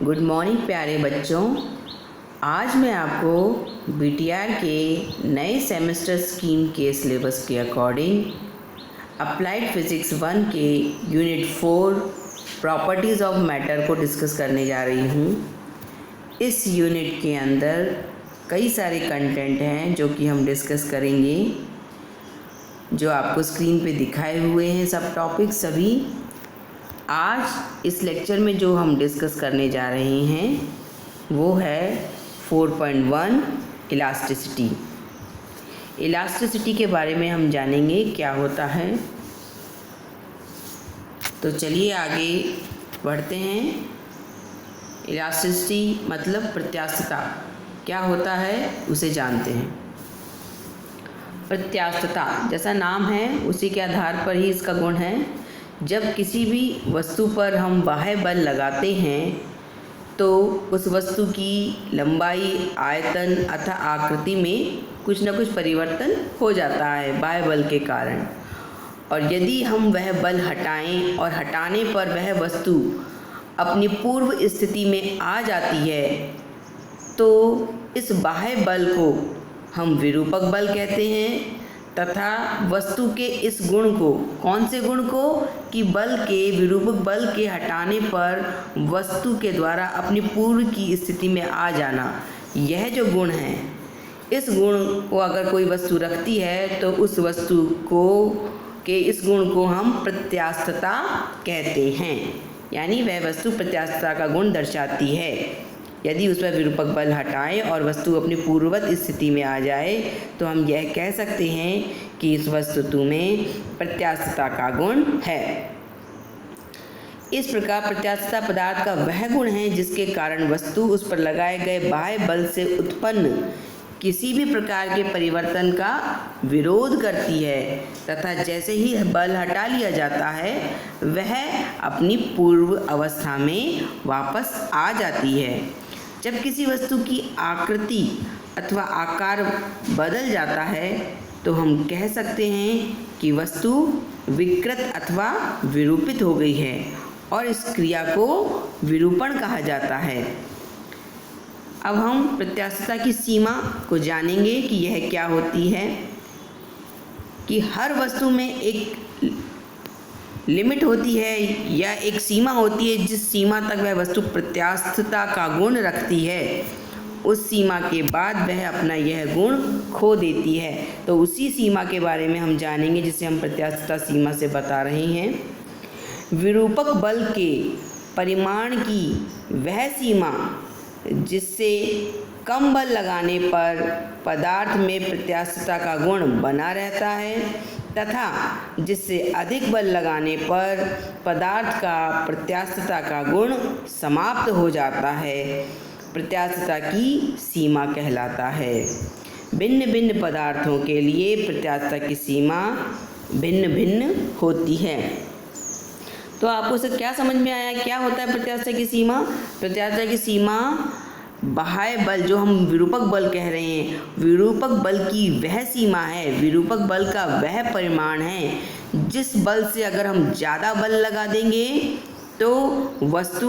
Good morning प्यारे बच्चों। आज मैं आपको बीटीआर के नए सेमेस्टर स्कीम के सिलेबस के अकॉर्डिंग अप्लाइड फिज़िक्स 1 के यूनिट 4 प्रॉपर्टीज़ ऑफ मैटर को डिस्कस करने जा रही हूँ। इस यूनिट के अंदर कई सारे कंटेंट हैं जो कि हम डिस्कस करेंगे, जो आपको स्क्रीन पे दिखाए हुए हैं सब टॉपिक सभी। आज इस लेक्चर में जो हम डिस्कस करने जा रहे हैं वो है 4.1 इलास्टिसिटी। इलास्टिसिटी के बारे में हम जानेंगे क्या होता है। तो चलिए आगे बढ़ते हैं। इलास्टिसिटी मतलब प्रत्यास्थता क्या होता है उसे जानते हैं। प्रत्यास्थता जैसा नाम है उसी के आधार पर ही इसका गुण है। जब किसी भी वस्तु पर हम बाह्य बल लगाते हैं तो उस वस्तु की लंबाई, आयतन अथवा आकृति में कुछ न कुछ परिवर्तन हो जाता है बाह्य बल के कारण। और यदि हम वह बल हटाएं और हटाने पर वह वस्तु अपनी पूर्व स्थिति में आ जाती है तो इस बाह्य बल को हम विरूपक बल कहते हैं, तथा वस्तु के इस गुण को, कौन से गुण को, कि बल के, विरूपक बल के हटाने पर वस्तु के द्वारा अपनी पूर्व की स्थिति में आ जाना, यह जो गुण है, इस गुण को अगर कोई वस्तु रखती है तो उस वस्तु को के इस गुण को हम प्रत्यास्थता कहते हैं। यानी वह वस्तु प्रत्यास्थता का गुण दर्शाती है। यदि उस पर विरूपक बल हटाएं और वस्तु अपनी पूर्ववत स्थिति में आ जाए तो हम यह कह सकते हैं कि इस वस्तु में प्रत्यास्थता का गुण है। इस प्रकार प्रत्यास्थता पदार्थ का वह गुण है जिसके कारण वस्तु उस पर लगाए गए बाह्य बल से उत्पन्न किसी भी प्रकार के परिवर्तन का विरोध करती है, तथा जैसे ही बल हटा लिया जाता है वह अपनी पूर्व अवस्था में वापस आ जाती है। जब किसी वस्तु की आकृति अथवा आकार बदल जाता है तो हम कह सकते हैं कि वस्तु विकृत अथवा विरूपित हो गई है और इस क्रिया को विरूपण कहा जाता है। अब हम प्रत्यास्थता की सीमा को जानेंगे कि यह क्या होती है। कि हर वस्तु में एक लिमिट होती है या एक सीमा होती है जिस सीमा तक वह वस्तु प्रत्यास्थता का गुण रखती है, उस सीमा के बाद वह अपना यह गुण खो देती है। तो उसी सीमा के बारे में हम जानेंगे जिसे हम प्रत्यास्थता सीमा से बता रहे हैं। विरूपक बल के परिमाण की वह सीमा जिससे कम बल लगाने पर पदार्थ में प्रत्यास्थता का गुण बना रहता है, तथा जिससे अधिक बल लगाने पर पदार्थ का प्रत्यास्थता का गुण समाप्त हो जाता है, प्रत्यास्थता की सीमा कहलाता है। भिन्न भिन्न पदार्थों के लिए प्रत्यास्थता की सीमा भिन्न भिन्न होती है। तो आपको से क्या समझ में आया, क्या होता है प्रत्यास्थता की सीमा? प्रत्यास्थता की सीमा बाह्य बल, जो हम विरूपक बल कह रहे हैं, विरूपक बल की वह सीमा है, विरूपक बल का वह परिमाण है जिस बल से अगर हम ज़्यादा बल लगा देंगे तो वस्तु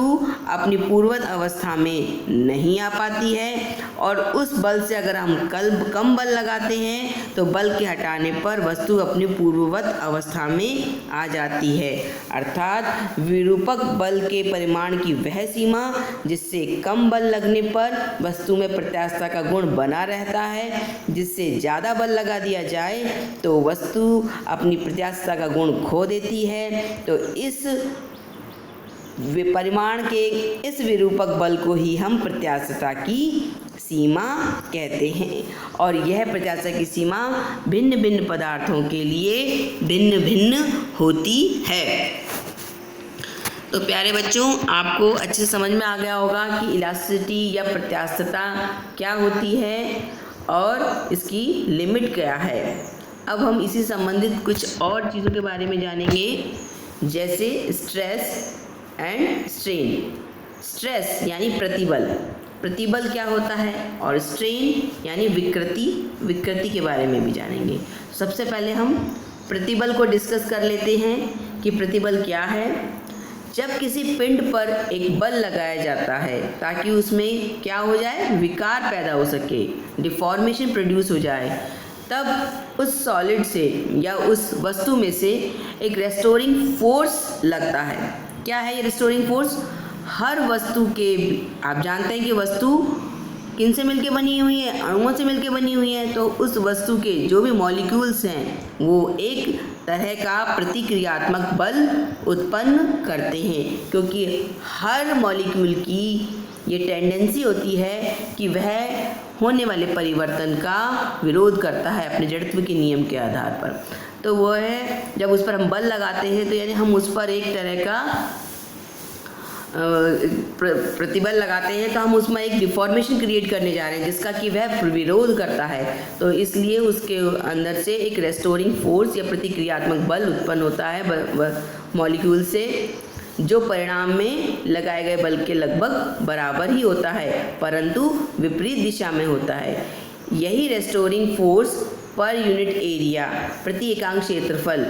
अपनी पूर्ववत अवस्था में नहीं आ पाती है, और उस बल से अगर हम कम बल लगाते हैं तो बल के हटाने पर वस्तु अपनी पूर्ववत अवस्था में आ जाती है। अर्थात विरूपक बल के परिमाण की वह सीमा जिससे कम बल लगने पर वस्तु में प्रत्यास्थता का गुण बना रहता है, जिससे ज़्यादा बल लगा दिया जाए तो वस्तु अपनी प्रत्यास्थता का गुण खो देती है। तो इस परिमाण के इस विरूपक बल को ही हम प्रत्यास्थता की सीमा कहते हैं। और यह प्रत्यास्थता की सीमा भिन्न भिन्न पदार्थों के लिए भिन्न भिन्न होती है। तो प्यारे बच्चों, आपको अच्छे से समझ में आ गया होगा कि इलास्टिसिटी या प्रत्यास्थता क्या होती है और इसकी लिमिट क्या है। अब हम इसी संबंधित कुछ और चीज़ों के बारे में जानेंगे, जैसे स्ट्रेस एंड स्ट्रेन। स्ट्रेस यानी प्रतिबल, प्रतिबल क्या होता है, और स्ट्रेन यानी विकृति के बारे में भी जानेंगे। सबसे पहले हम प्रतिबल को डिस्कस कर लेते हैं कि प्रतिबल क्या है। जब किसी पिंड पर एक बल लगाया जाता है ताकि उसमें क्या हो जाए, विकार पैदा हो सके, डिफॉर्मेशन प्रोड्यूस हो जाए, तब उस सॉलिड से या उस वस्तु में से एक रेस्टोरिंग फोर्स लगता है। क्या है ये रेस्टोरिंग फोर्स? हर वस्तु के, आप जानते हैं कि वस्तु किन से मिलके बनी हुई है, अणुओं से मिलके बनी हुई है, तो उस वस्तु के जो भी मॉलिक्यूल्स हैं वो एक तरह का प्रतिक्रियात्मक बल उत्पन्न करते हैं, क्योंकि हर मॉलिक्यूल की ये टेंडेंसी होती है कि वह होने वाले परिवर्तन का विरोध करता है अपने जड़त्व के नियम के आधार पर। तो वो है, जब उस पर हम बल लगाते हैं तो यानी हम उस पर एक तरह का प्रतिबल लगाते हैं, तो हम उसमें एक डिफॉर्मेशन क्रिएट करने जा रहे हैं जिसका कि वह विरोध करता है। तो इसलिए उसके अंदर से एक रेस्टोरिंग फोर्स या प्रतिक्रियात्मक बल उत्पन्न होता है मॉलिक्यूल से, जो परिणाम में लगाए गए बल के लगभग बराबर ही होता है परंतु विपरीत दिशा में होता है। यही restoring force per unit area, प्रति एकांक क्षेत्रफल,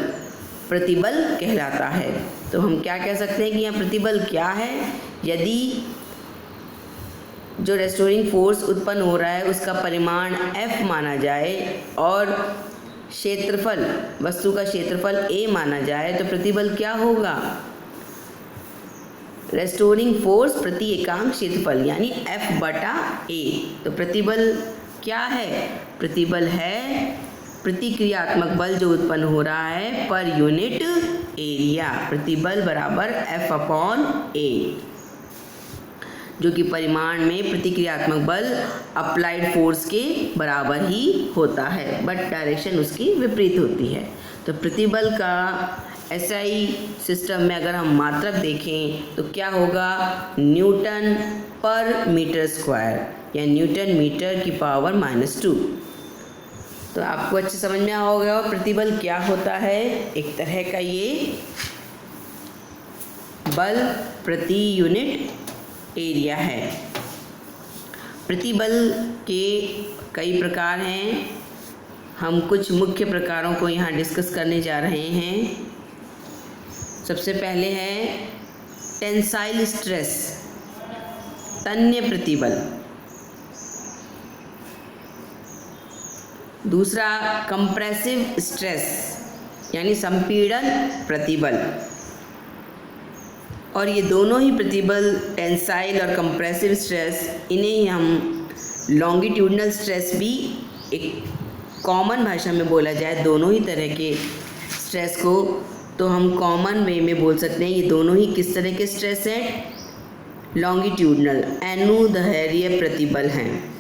प्रतिबल कहलाता है। तो हम क्या कह सकते हैं कि यहाँ प्रतिबल क्या है? यदि जो रेस्टोरिंग फोर्स उत्पन्न हो रहा है उसका परिमाण F माना जाए और क्षेत्रफल, वस्तु का क्षेत्रफल A माना जाए, तो प्रतिबल क्या होगा? रेस्टोरिंग फोर्स प्रति एकांक क्षेत्रफल यानी F/A। तो प्रतिबल क्या है? प्रतिबल है प्रतिक्रियात्मक बल जो उत्पन्न हो रहा है पर यूनिट एरिया, प्रतिबल बराबर F/A, जो कि परिमाण में प्रतिक्रियात्मक बल अप्लाइड फोर्स के बराबर ही होता है, बट डायरेक्शन उसकी विपरीत होती है। तो प्रतिबल का SI सिस्टम में अगर हम मात्रक देखें तो क्या होगा? न्यूटन पर मीटर स्क्वायर या न्यूटन मीटर की पावर -2। तो आपको अच्छे समझ में होगा प्रतिबल क्या होता है। एक तरह का ये बल प्रति यूनिट एरिया है। प्रतिबल के कई प्रकार हैं, हम कुछ मुख्य प्रकारों को यहाँ डिस्कस करने जा रहे हैं। सबसे पहले है टेंसाइल स्ट्रेस, तन्य प्रतिबल। दूसरा कंप्रेसिव स्ट्रेस यानी संपीड़न प्रतिबल। और ये दोनों ही प्रतिबल, टेंसाइल और कंप्रेसिव स्ट्रेस, इन्हें ही हम लॉन्गिट्यूडनल स्ट्रेस भी एक कॉमन भाषा में बोला जाए, दोनों ही तरह के स्ट्रेस को तो हम कॉमन वे में बोल सकते हैं ये दोनों ही किस तरह के स्ट्रेस हैं? लॉन्गिट्यूडनल अनुदैर्ध्य प्रतिबल हैं।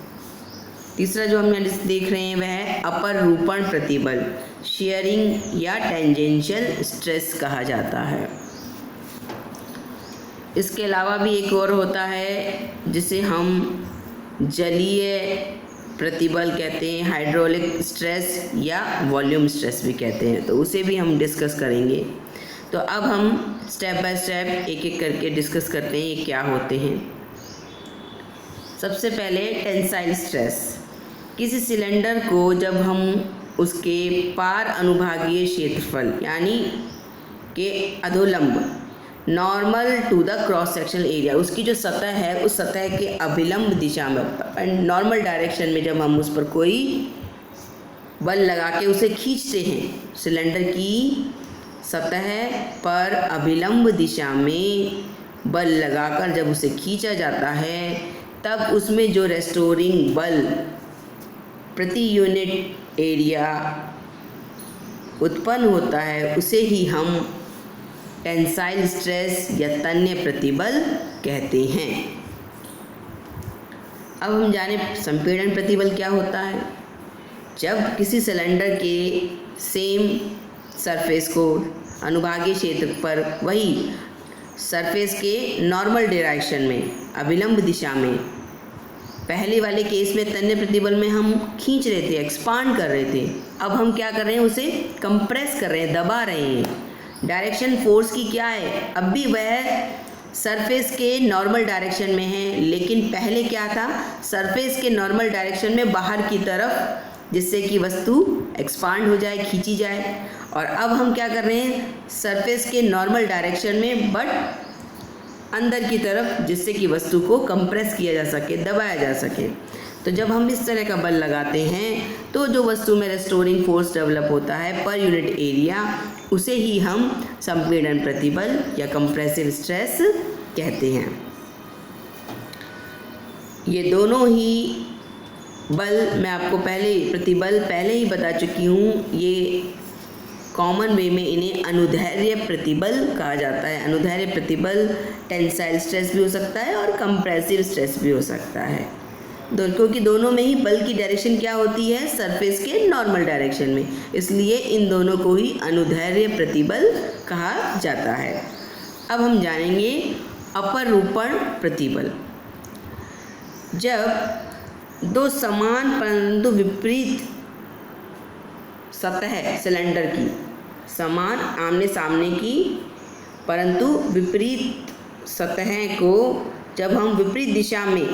तीसरा जो हम यहाँ देख रहे हैं वह है अपरूपण प्रतिबल, शेयरिंग या टेंजेंशियल स्ट्रेस कहा जाता है। इसके अलावा भी एक और होता है जिसे हम जलीय प्रतिबल कहते हैं, हाइड्रोलिक स्ट्रेस या वॉल्यूम स्ट्रेस भी कहते हैं, तो उसे भी हम डिस्कस करेंगे। तो अब हम स्टेप बाय स्टेप एक एक करके डिस्कस करते हैं ये क्या होते हैं। सबसे पहले टेंसाइल स्ट्रेस। किसी सिलेंडर को जब हम उसके पार अनुभागीय क्षेत्रफल यानी के अधोलंब, normal to the cross sectional area, उसकी जो सतह है उस सतह के अभिलंब दिशा में, नॉर्मल डायरेक्शन में जब हम उस पर कोई बल लगा के उसे खींचते हैं, सिलेंडर की सतह पर अभिलंब दिशा में बल लगाकर जब उसे खींचा जाता है, तब उसमें जो रेस्टोरिंग बल प्रति यूनिट एरिया उत्पन्न होता है उसे ही हम टेंसाइल स्ट्रेस या तन्य प्रतिबल कहते हैं। अब हम जाने संपीड़न प्रतिबल क्या होता है। जब किसी सिलेंडर के सेम सरफेस को अनुभागीय क्षेत्र पर वही सरफेस के नॉर्मल डायरेक्शन में, अभिलंब दिशा में, पहले वाले केस में तन्य प्रतिबल में हम खींच रहे थे, एक्सपांड कर रहे थे, अब हम क्या कर रहे हैं, उसे कंप्रेस कर रहे हैं, दबा रहे हैं। डायरेक्शन फोर्स की क्या है, अब भी वह सरफेस के नॉर्मल डायरेक्शन में है, लेकिन पहले क्या था, सरफेस के नॉर्मल डायरेक्शन में बाहर की तरफ, जिससे कि वस्तु एक्सपांड हो जाए, खींची जाए। और अब हम क्या कर रहे हैं, सरफेस के नॉर्मल डायरेक्शन में बट अंदर की तरफ, जिससे कि वस्तु को कंप्रेस किया जा सके, दबाया जा सके। तो जब हम इस तरह का बल लगाते हैं तो जो वस्तु में रेस्टोरिंग फोर्स डेवलप होता है पर यूनिट एरिया, उसे ही हम संपीड़न प्रतिबल या कंप्रेसिव स्ट्रेस कहते हैं। ये दोनों ही बल मैं आपको प्रतिबल पहले ही बता चुकी हूँ। ये कॉमन वे में इन्हें अनुदैर्ध्य प्रतिबल कहा जाता है। अनुदैर्ध्य प्रतिबल टेंसाइल स्ट्रेस भी हो सकता है और कंप्रेसिव स्ट्रेस भी हो सकता है, क्योंकि दोनों में ही बल की डायरेक्शन क्या होती है, सरफेस के नॉर्मल डायरेक्शन में, इसलिए इन दोनों को ही अनुदैर्ध्य प्रतिबल कहा जाता है। अब हम जानेंगे अपरूपण प्रतिबल। जब दो समान परंतु विपरीत सतह सिलेंडर की, समान आमने सामने की परंतु विपरीत सतह को जब हम विपरीत दिशा में,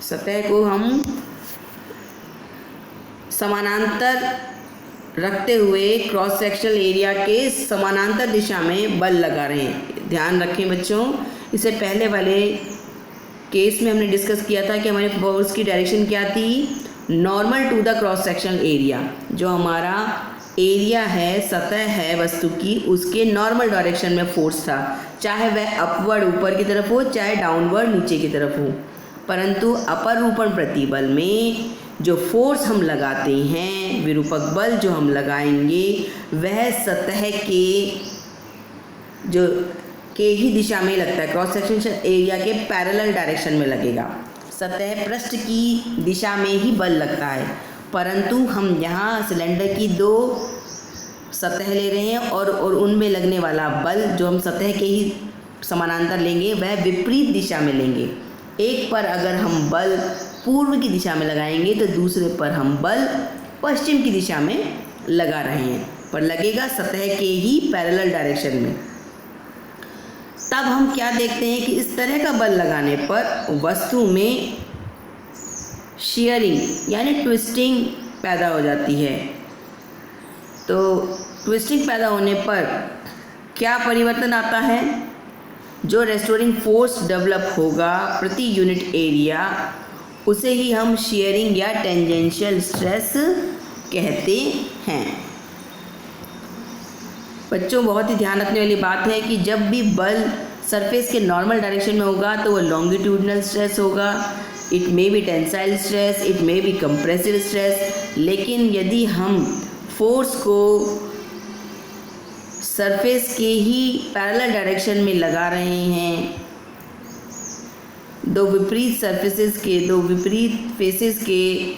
सतह को हम समानांतर रखते हुए क्रॉस सेक्शनल एरिया के समानांतर दिशा में बल लगा रहे हैं। ध्यान रखें बच्चों, इससे पहले वाले केस में हमने डिस्कस किया था कि हमारे फोर्स की डायरेक्शन क्या थी, normal to the cross sectional area. जो हमारा एरिया है, सतह है वस्तु की, उसके नॉर्मल डायरेक्शन में फोर्स था, चाहे वह अपवर्ड ऊपर की तरफ हो, चाहे डाउनवर्ड नीचे की तरफ हो। परंतु अपरूपण प्रतिबल में जो फोर्स हम लगाते हैं, विरूपक बल जो हम लगाएंगे, वह सतह के ही दिशा में लगता है, क्रॉस सेक्शनल एरिया के पैरेलल डायरेक्शन में लगेगा। सतह पृष्ठ की दिशा में ही बल लगता है, परंतु हम यहाँ सिलेंडर की दो सतह ले रहे हैं और उनमें लगने वाला बल जो हम सतह के ही समानांतर लेंगे वह विपरीत दिशा में लेंगे। एक पर अगर हम बल पूर्व की दिशा में लगाएंगे तो दूसरे पर हम बल पश्चिम की दिशा में लगा रहे हैं, पर लगेगा सतह के ही पैरेलल डायरेक्शन में। तब हम क्या देखते हैं कि इस तरह का बल लगाने पर वस्तु में शियरिंग यानी ट्विस्टिंग पैदा हो जाती है। तो ट्विस्टिंग पैदा होने पर क्या परिवर्तन आता है, जो रेस्टोरिंग फोर्स डेवलप होगा प्रति यूनिट एरिया, उसे ही हम शियरिंग या टेंजेंशियल स्ट्रेस कहते हैं। बच्चों, बहुत ही ध्यान रखने वाली बात है कि जब भी बल सरफेस के नॉर्मल डायरेक्शन में होगा तो वो लॉन्गिट्यूडनल स्ट्रेस होगा, it may be tensile stress, it may be compressive stress. लेकिन यदि हम फोर्स को सरफेस के ही पैरेलल डायरेक्शन में लगा रहे हैं, दो विपरीत फेसेस के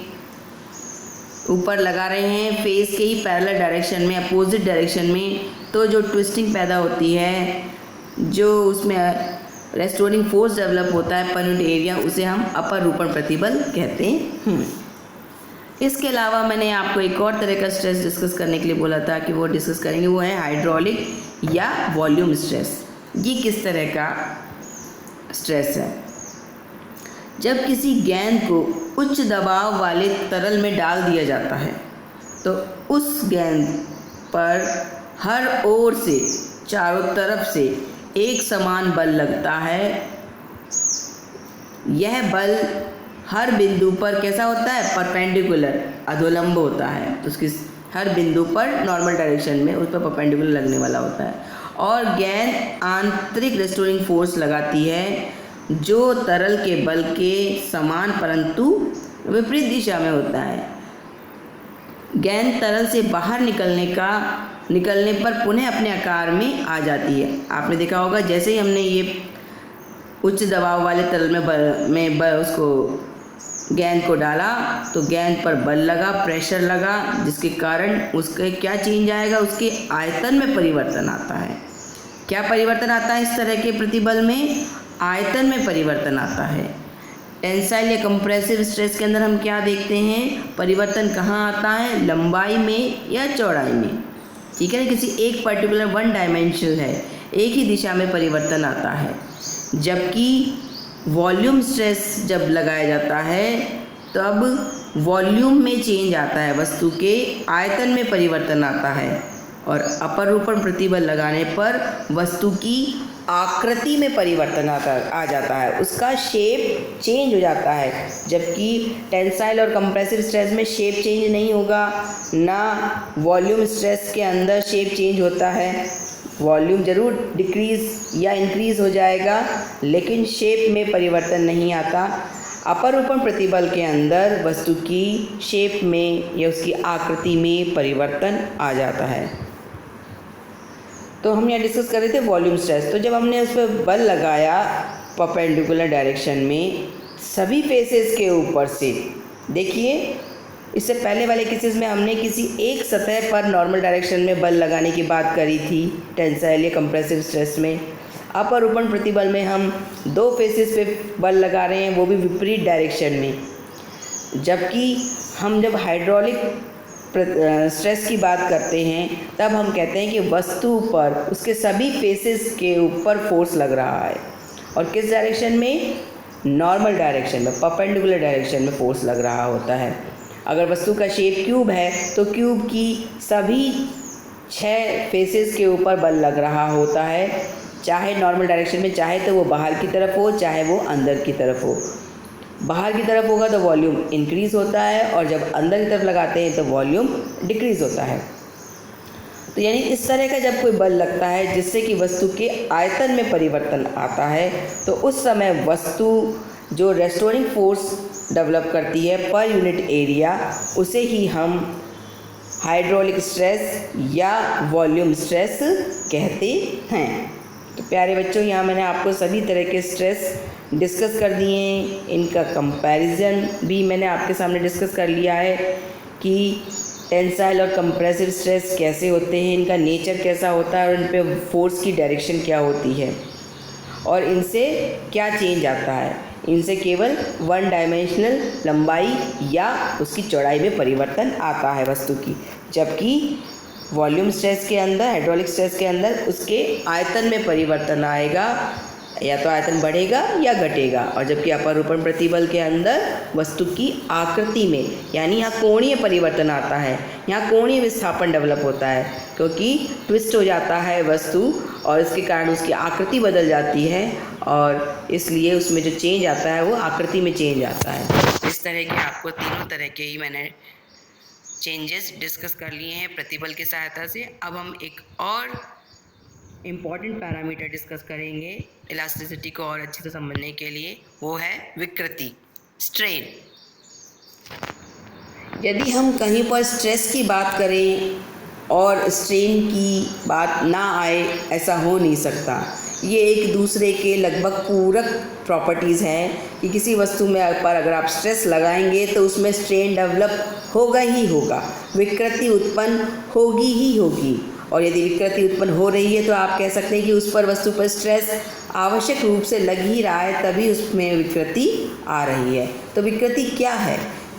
ऊपर लगा रहे हैं, फेस के ही पैरेलल डायरेक्शन में, अपोजिट डायरेक्शन में, तो जो ट्विस्टिंग पैदा होती है, जो उसमें रेस्टोरिंग फोर्स डेवलप होता है पर यूनिट एरिया, उसे हम अपरूपण प्रतिबल कहते हैं। इसके अलावा मैंने आपको एक और तरह का स्ट्रेस डिस्कस करने के लिए बोला था कि वो डिस्कस करेंगे, वो है हाइड्रोलिक या वॉल्यूम स्ट्रेस। ये किस तरह का स्ट्रेस है, जब किसी गेंद को उच्च दबाव वाले तरल में डाल दिया जाता है तो उस गेंद पर हर ओर से, चारों तरफ से एक समान बल लगता है। यह बल हर बिंदु पर कैसा होता है, परपेंडिकुलर, अधोलंब होता है। तो उसकी हर बिंदु पर नॉर्मल डायरेक्शन में उस पर परपेंडिकुलर लगने वाला होता है। और गेंद आंतरिक रेस्टोरिंग फोर्स लगाती है जो तरल के बल के समान परंतु विपरीत दिशा में होता है। गेंद तरल से बाहर निकलने पर पुनः अपने आकार में आ जाती है। आपने देखा होगा, जैसे ही हमने ये उच्च दबाव वाले तरल में उसको गेंद को डाला तो गेंद पर बल लगा, प्रेशर लगा, जिसके कारण उसके क्या चेंज आएगा, उसके आयतन में परिवर्तन आता है। क्या परिवर्तन आता है इस तरह के प्रतिबल में, आयतन में परिवर्तन आता है। टेंसाइल या कंप्रेसिव स्ट्रेस के अंदर हम क्या देखते हैं, परिवर्तन कहाँ आता है, लंबाई में या चौड़ाई में। ठीक है ना, किसी एक पर्टिकुलर वन डायमेंशनल है, एक ही दिशा में परिवर्तन आता है। जबकि वॉल्यूम स्ट्रेस जब लगाया जाता है तब वॉल्यूम में चेंज आता है, वस्तु के आयतन में परिवर्तन आता है। और अपरूपण प्रतिबल लगाने पर वस्तु की आकृति में परिवर्तन आ जाता है, उसका शेप चेंज हो जाता है। जबकि टेंसाइल और कंप्रेसिव स्ट्रेस में शेप चेंज नहीं होगा, ना वॉल्यूम स्ट्रेस के अंदर शेप चेंज होता है। वॉल्यूम ज़रूर डिक्रीज़ या इंक्रीज़ हो जाएगा, लेकिन शेप में परिवर्तन नहीं आता। अपरूपण प्रतिबल के अंदर वस्तु की शेप में या उसकी आकृति में परिवर्तन आ जाता है। तो हम यहाँ डिस्कस कर रहे थे वॉल्यूम स्ट्रेस। तो जब हमने उस पर बल लगाया परपेंडिकुलर डायरेक्शन में सभी फेसेस के ऊपर से, देखिए इससे पहले वाले केसेस में हमने किसी एक सतह पर नॉर्मल डायरेक्शन में बल लगाने की बात करी थी टेंसाइल या कंप्रेसिव स्ट्रेस में। अपरूपण प्रतिबल में हम दो फेसेस पे बल लगा रहे हैं, वो भी विपरीत डायरेक्शन में। जबकि हम जब हाइड्रोलिक स्ट्रेस की बात करते हैं तब हम कहते हैं कि वस्तु पर उसके सभी फेसेस के ऊपर फोर्स लग रहा है, और किस डायरेक्शन में? नॉर्मल डायरेक्शन में, परपेंडिकुलर डायरेक्शन में फोर्स लग रहा होता है। अगर वस्तु का शेप क्यूब है तो क्यूब की सभी 6 फेसेस के ऊपर बल लग रहा होता है, चाहे नॉर्मल डायरेक्शन में, चाहे तो वो बाहर की तरफ हो चाहे वो अंदर की तरफ हो। बाहर की तरफ होगा तो वॉल्यूम इंक्रीज़ होता है, और जब अंदर की तरफ लगाते हैं तो वॉल्यूम डिक्रीज़ होता है। तो यानी इस तरह का जब कोई बल लगता है जिससे कि वस्तु के आयतन में परिवर्तन आता है, तो उस समय वस्तु जो रेस्टोरिंग फोर्स डेवलप करती है पर यूनिट एरिया, उसे ही हम हाइड्रोलिक स्ट्रेस या वॉल्यूम स्ट्रेस कहते हैं। तो प्यारे बच्चों, यहाँ मैंने आपको सभी तरह के स्ट्रेस डिस्कस कर दिए हैं। इनका कंपैरिजन भी मैंने आपके सामने डिस्कस कर लिया है कि टेंसाइल और कंप्रेसिव स्ट्रेस कैसे होते हैं, इनका नेचर कैसा होता है और इन पे फोर्स की डायरेक्शन क्या होती है और इनसे क्या चेंज आता है। इनसे केवल 1 डायमेंशनल लंबाई या उसकी चौड़ाई में परिवर्तन आता है वस्तु की, जबकि वॉल्यूम स्ट्रेस के अंदर, हाइड्रोलिक स्ट्रेस के अंदर उसके आयतन में परिवर्तन आएगा, या तो आयतन बढ़ेगा या घटेगा। और जबकि अपरूपण प्रतिबल के अंदर वस्तु की आकृति में, यानी यहाँ कोणीय परिवर्तन आता है, यहाँ कोणीय विस्थापन डेवलप होता है, क्योंकि ट्विस्ट हो जाता है वस्तु और इसके कारण उसकी आकृति बदल जाती है, और इसलिए उसमें जो चेंज आता है वो आकृति में चेंज आता है। इस तरह के आपको तीनों तरह के ही मैंने चेंजेस डिस्कस कर लिए हैं प्रतिबल की सहायता से। अब हम एक और इम्पॉर्टेंट पैरामीटर डिस्कस करेंगे इलास्टिसिटी को और अच्छे से समझने के लिए, वो है विकृति, स्ट्रेन। यदि हम कहीं पर स्ट्रेस की बात करें और स्ट्रेन की बात ना आए, ऐसा हो नहीं सकता। ये एक दूसरे के लगभग पूरक प्रॉपर्टीज़ हैं कि किसी वस्तु में पर अगर आप स्ट्रेस लगाएंगे तो उसमें स्ट्रेन डेवलप होगा ही होगा, विकृति उत्पन्न होगी ही होगी। और यदि विकृति उत्पन्न हो रही है तो आप कह सकते हैं कि उस पर वस्तु पर स्ट्रेस आवश्यक रूप से लग ही रहा है, तभी उसमें विकृति आ रही है। तो विकृति क्या है?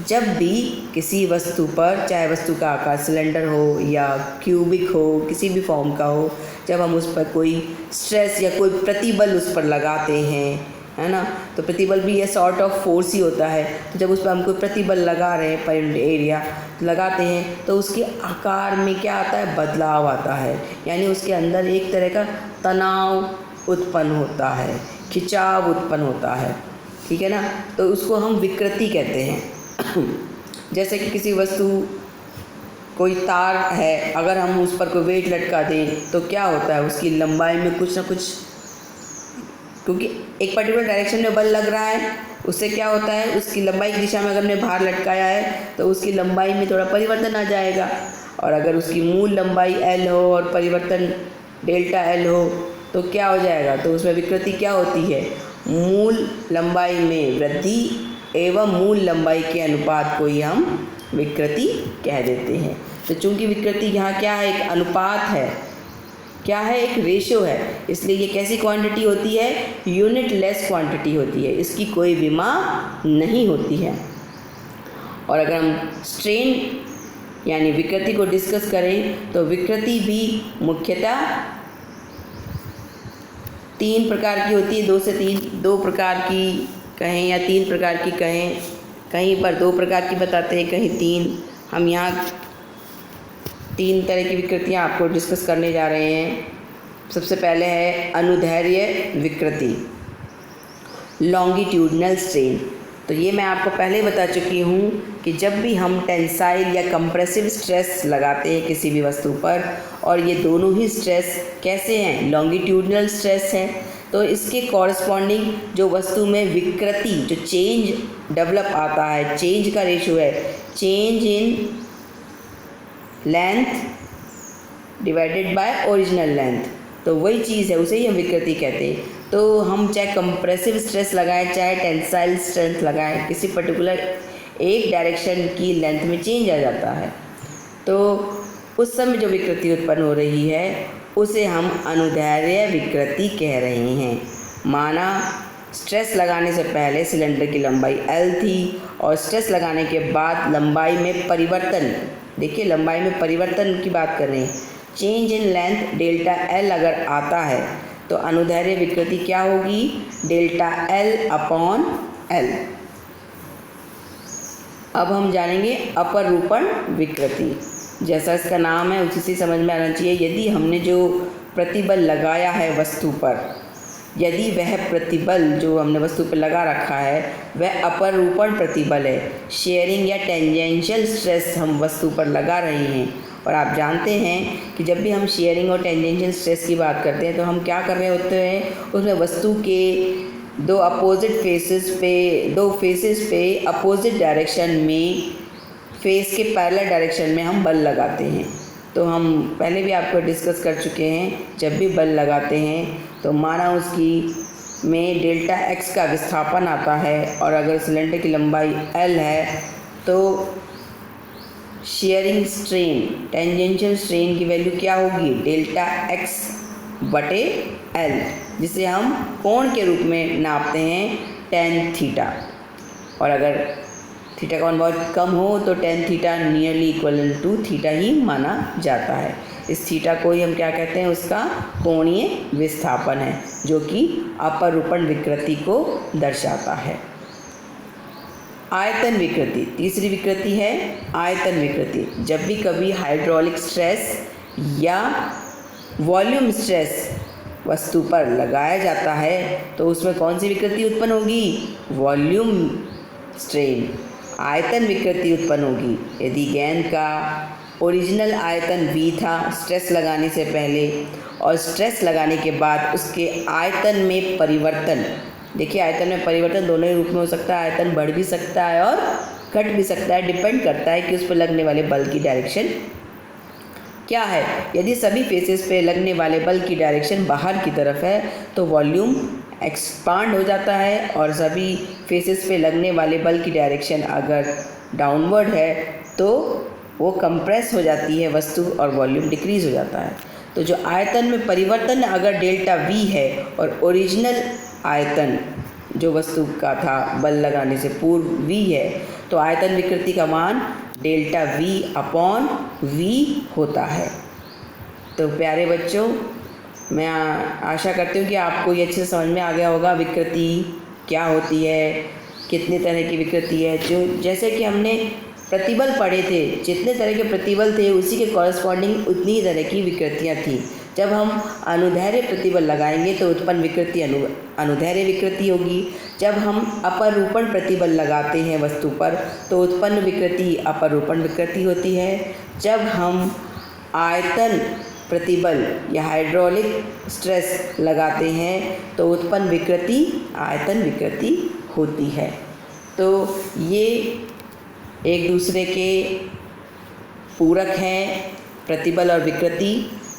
जब भी किसी वस्तु पर, चाहे वस्तु का आकार सिलेंडर हो या क्यूबिक हो, किसी भी फॉर्म का हो, जब हम उस पर कोई स्ट्रेस या कोई प्रतिबल उस पर लगाते हैं, है ना, तो प्रतिबल भी ये सॉर्ट ऑफ फोर्स ही होता है। तो जब उस पर हम कोई प्रतिबल लगा रहे हैं, पर यूनिट एरिया लगाते हैं, तो उसके आकार में क्या आता है? बदलाव आता है, यानी उसके अंदर एक तरह का तनाव उत्पन्न होता है, खिंचाव उत्पन्न होता है, ठीक है ना। तो उसको हम विकृति कहते हैं। जैसे कि किसी वस्तु, कोई तार है, अगर हम उस पर कोई वेट लटका दें तो क्या होता है? उसकी लंबाई में कुछ ना कुछ, क्योंकि एक पर्टिकुलर डायरेक्शन में बल लग रहा है, उससे क्या होता है? उसकी लंबाई की दिशा में अगर हमने भार लटकाया है तो उसकी लंबाई में थोड़ा परिवर्तन आ जाएगा। और अगर उसकी मूल लंबाई L हो और परिवर्तन डेल्टा L हो तो क्या हो जाएगा? तो उसमें विकृति क्या होती है? मूल लंबाई में वृद्धि एवं मूल लंबाई के अनुपात को ही हम विकृति कह देते हैं। तो चूंकि विकृति यहाँ क्या है? एक अनुपात है, क्या है? एक रेशियो है, इसलिए ये कैसी क्वांटिटी होती है? यूनिट लेस क्वांटिटी होती है, इसकी कोई विमा नहीं होती है। और अगर हम स्ट्रेन यानी विकृति को डिस्कस करें तो विकृति भी मुख्यतः 3 प्रकार की होती है, 2 से 3, 2 प्रकार की कहें या 3 प्रकार की कहें, कहीं पर 2 प्रकार की बताते हैं, कहीं 3। हम यहाँ 3 तरह की विकृतियाँ आपको डिस्कस करने जा रहे हैं। सबसे पहले है अनुदैर्ध्य विकृति, लॉन्गिट्यूडनल स्ट्रेन। तो ये मैं आपको पहले ही बता चुकी हूँ कि जब भी हम टेंसाइल या कंप्रेसिव स्ट्रेस लगाते हैं किसी भी वस्तु पर, और ये दोनों ही स्ट्रेस कैसे हैं, लॉन्गिट्यूडनल स्ट्रेस है, तो इसके कॉरस्पॉन्डिंग जो वस्तु में विकृति, जो चेंज डेवलप आता है, चेंज का रेशो है change in length divided by original length, तो वही चीज़ है, उसे ही हम विकृति कहते हैं। तो हम चाहे कंप्रेसिव स्ट्रेस लगाएं चाहे टेंसाइल स्ट्रेंथ लगाएं, किसी पर्टिकुलर एक डायरेक्शन की लेंथ में चेंज आ जाता है, तो उस समय जो विकृति उत्पन्न हो रही है उसे हम अनुदैर्ध्य विकृति कह रहे हैं। माना स्ट्रेस लगाने से पहले सिलेंडर की लंबाई L थी और स्ट्रेस लगाने के बाद लंबाई में परिवर्तन, देखिए लंबाई में परिवर्तन की बात कर रहे हैं, change in length delta L अगर आता है तो अनुदैर्ध्य विकृति क्या होगी, डेल्टा L अपॉन L। अब हम जानेंगे अपरूपण विकृति। जैसा इसका नाम है उसी से समझ में आना चाहिए। यदि हमने जो प्रतिबल लगाया है वस्तु पर, यदि वह प्रतिबल जो हमने वस्तु पर लगा रखा है वह अपरूपण प्रतिबल है, शेयरिंग या टेंजेंशियल स्ट्रेस हम वस्तु पर लगा रहे हैं, और आप जानते हैं कि जब भी हम शेयरिंग और टेंजेंशियल स्ट्रेस की बात करते हैं तो हम क्या कर रहे होते हैं, उसमें वस्तु के दो फेसेस पे अपोजिट डायरेक्शन में, फेस के पैरेलल डायरेक्शन में हम बल लगाते हैं। तो हम पहले भी आपको डिस्कस कर चुके हैं, जब भी बल लगाते हैं तो माना उसकी में डेल्टा x का विस्थापन आता है, और अगर सिलेंडर की लंबाई L है तो शेयरिंग स्ट्रेन, टेंजेंशियल स्ट्रेन की वैल्यू क्या होगी, डेल्टा x बटे L, जिसे हम कोण के रूप में नापते हैं tan थीटा, और अगर थीटा का मान बहुत कम हो तो tan theta nearly equal to theta ही माना जाता है। इस थीटा को ही हम क्या कहते हैं, उसका कोणीय विस्थापन है, जो कि अपरूपण विकृति को दर्शाता है। आयतन विकृति, तीसरी विकृति है आयतन विकृति। जब भी कभी हाइड्रोलिक स्ट्रेस या वॉल्यूम स्ट्रेस वस्तु पर लगाया जाता है तो उसमें कौन सी विकृति उत्पन्न होगी, वॉल्यूम स्ट्रेन, आयतन विकृति उत्पन्न होगी। यदि गेंद का ओरिजिनल आयतन V था स्ट्रेस लगाने से पहले, और स्ट्रेस लगाने के बाद उसके आयतन में परिवर्तन, देखिए आयतन में परिवर्तन दोनों ही रूप में हो सकता है, आयतन बढ़ भी सकता है और घट भी सकता है, डिपेंड करता है कि उस पर लगने वाले बल की डायरेक्शन क्या है। यदि सभी फेसेस पे लगने वाले बल की डायरेक्शन बाहर की तरफ है तो वॉल्यूम एक्सपांड हो जाता है, और सभी फेसेस पे लगने वाले बल की डायरेक्शन अगर डाउनवर्ड है तो वो कंप्रेस हो जाती है वस्तु और वॉल्यूम डिक्रीज हो जाता है। तो जो आयतन में परिवर्तन अगर डेल्टा V है और ओरिजिनल आयतन जो वस्तु का था बल लगाने से पूर्व V है, तो आयतन विकृति का मान डेल्टा V अपॉन V होता है। तो प्यारे बच्चों, मैं आशा करती हूँ कि आपको ये अच्छे से समझ में आ गया होगा विकृति क्या होती है, कितने तरह की विकृति है। जो जैसे कि हमने प्रतिबल पढ़े थे, जितने तरह के प्रतिबल थे उसी के कॉरस्पॉन्डिंग उतनी ही तरह की विकृतियाँ थी। जब हम अनुदैर्ध्य प्रतिबल लगाएंगे तो उत्पन्न विकृति अनुदैर्ध्य विकृति होगी। जब हम अपरूपण प्रतिबल लगाते हैं वस्तु पर तो उत्पन्न विकृति अपरूपण विकृति होती है। जब हम आयतन प्रतिबल या हाइड्रोलिक स्ट्रेस लगाते हैं तो उत्पन्न विकृति आयतन विकृति होती है। तो ये एक दूसरे के पूरक हैं, प्रतिबल और विकृति।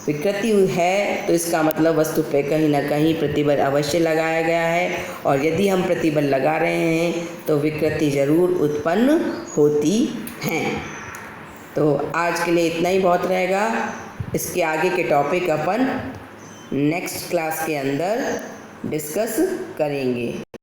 विकृति है तो इसका मतलब वस्तु पे कहीं ना कहीं प्रतिबल अवश्य लगाया गया है, और यदि हम प्रतिबल लगा रहे हैं तो विकृति ज़रूर उत्पन्न होती हैं। तो आज के लिए इतना ही बहुत रहेगा। इसके आगे के टॉपिक अपन नेक्स्ट क्लास के अंदर डिस्कस करेंगे।